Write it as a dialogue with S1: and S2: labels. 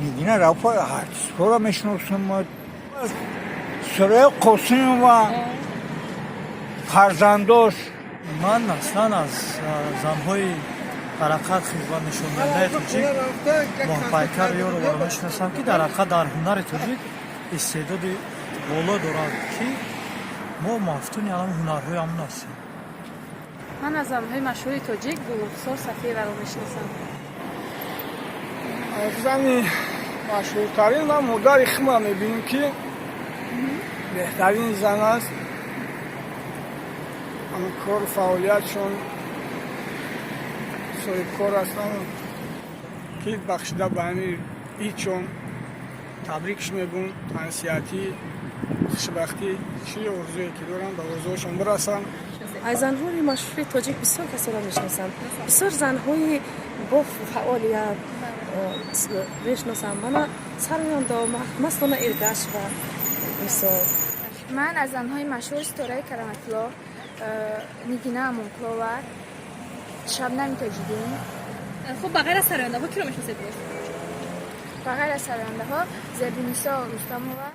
S1: Nigina Rafa sonra meşhursun Sıraya Kosun ve Farzandoş.
S2: من اصلا از زنهای حرکت خیزبان نشون دهنده توجیک محبایکر یارو رو میشناسم که در حقیقت در هنر توجیک استعداد بالا دارد که ما مفتونی الان هنرهای همون هستیم.
S3: من از زنهای مشهور تاجیک بزرگسال صفیه رو میشناسم.
S4: زنی مشهورترین و مادر خما میبینیم که بهترین زن است. همه کار و فعالیتشون صاحب کار هستن که بخشیده به همین ایچون تبریکش میگم تنسیتی خوشبختی چی ارزویی که دارن به ارزوشون برسن.
S5: از زنهای مشهور تاجیک بسیار کسی را میشناسم، بسیار زنهای با فعالیت میشناسم. من سرمیان دا مستانه ایرگش و مثال
S6: من از زنهای مشهور استوره کرامتلا نیگینه امونکلوور شبنم تاجیدین.
S3: خب بغیر از سرانده ها کی رو میشناسید؟
S6: بغیر از سرانده ها زبونیسا رستمووا